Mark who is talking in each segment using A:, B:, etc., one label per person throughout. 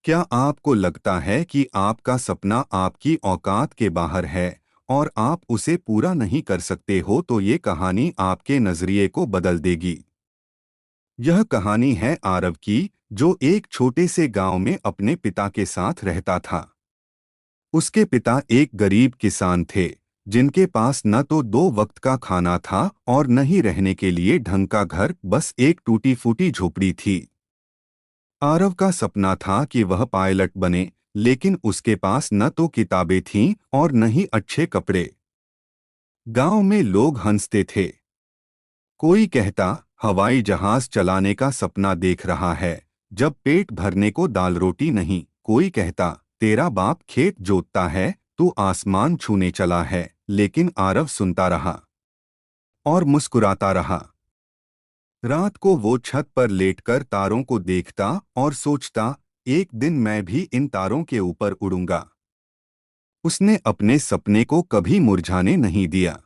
A: क्या आपको लगता है कि आपका सपना आपकी औकात के बाहर है और आप उसे पूरा नहीं कर सकते हो, तो ये कहानी आपके नजरिए को बदल देगी। यह कहानी है आरव की, जो एक छोटे से गांव में अपने पिता के साथ रहता था। उसके पिता एक गरीब किसान थे, जिनके पास न तो दो वक्त का खाना था और न ही रहने के लिए ढंग का घर, बस एक टूटी फूटी झोपड़ी थी। आरव का सपना था कि वह पायलट बने, लेकिन उसके पास न तो किताबें थीं और न ही अच्छे कपड़े। गांव में लोग हंसते थे। कोई कहता, हवाई जहाज चलाने का सपना देख रहा है, जब पेट भरने को दाल रोटी नहीं। कोई कहता, तेरा बाप खेत जोतता है, तू आसमान छूने चला है। लेकिन आरव सुनता रहा और मुस्कुराता रहा। रात को वो छत पर लेटकर तारों को देखता और सोचता, एक दिन मैं भी इन तारों के ऊपर उड़ूंगा। उसने अपने सपने को कभी मुरझाने नहीं दिया।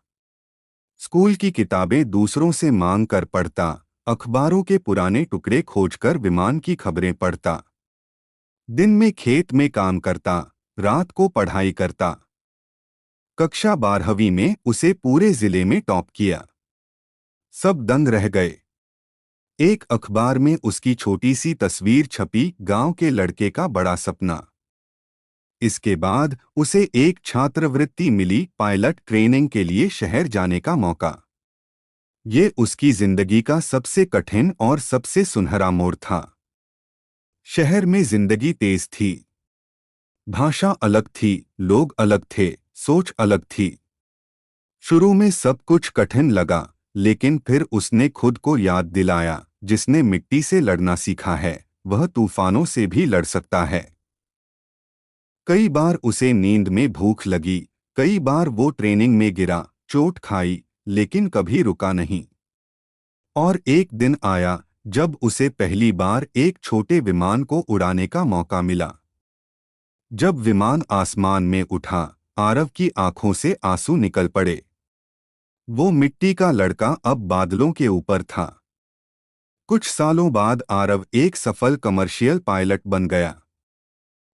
A: स्कूल की किताबें दूसरों से मांग कर पढ़ता, अखबारों के पुराने टुकड़े खोजकर विमान की खबरें पढ़ता। दिन में खेत में काम करता, रात को पढ़ाई करता। कक्षा 12वीं में उसे पूरे जिले में टॉप किया। सब दंग रह गए। एक अखबार में उसकी छोटी सी तस्वीर छपी, गांव के लड़के का बड़ा सपना। इसके बाद उसे एक छात्रवृत्ति मिली, पायलट ट्रेनिंग के लिए शहर जाने का मौका। ये उसकी जिंदगी का सबसे कठिन और सबसे सुनहरा मोड़ था। शहर में जिंदगी तेज थी। भाषा अलग थी, लोग अलग थे, सोच अलग थी। शुरू में सब कुछ कठिन लगा, लेकिन फिर उसने खुद को याद दिलाया, जिसने मिट्टी से लड़ना सीखा है, वह तूफानों से भी लड़ सकता है। कई बार उसे नींद में भूख लगी, कई बार वो ट्रेनिंग में गिरा, चोट खाई, लेकिन कभी रुका नहीं। और एक दिन आया जब उसे पहली बार एक छोटे विमान को उड़ाने का मौका मिला। जब विमान आसमान में उठा, आरव की आंखों से आंसू निकल पड़े। वो मिट्टी का लड़का अब बादलों के ऊपर था। कुछ सालों बाद आरव एक सफल कमर्शियल पायलट बन गया।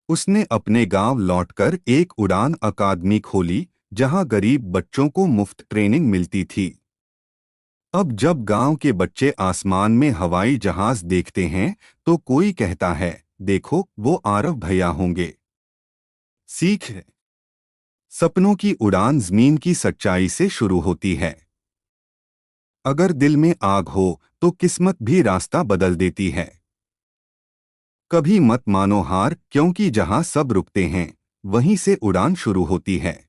A: उसने अपने गांव लौटकर एक उड़ान अकादमी खोली, जहां गरीब बच्चों को मुफ्त ट्रेनिंग मिलती थी। अब जब गांव के बच्चे आसमान में हवाई जहाज देखते हैं, तो कोई कहता है, देखो वो आरव भैया होंगे। सीख, सपनों की उड़ान जमीन की सच्चाई से शुरू होती है। अगर दिल में आग हो तो किस्मत भी रास्ता बदल देती है। कभी मत मानो हार, क्योंकि जहां सब रुकते हैं, वहीं से उड़ान शुरू होती है।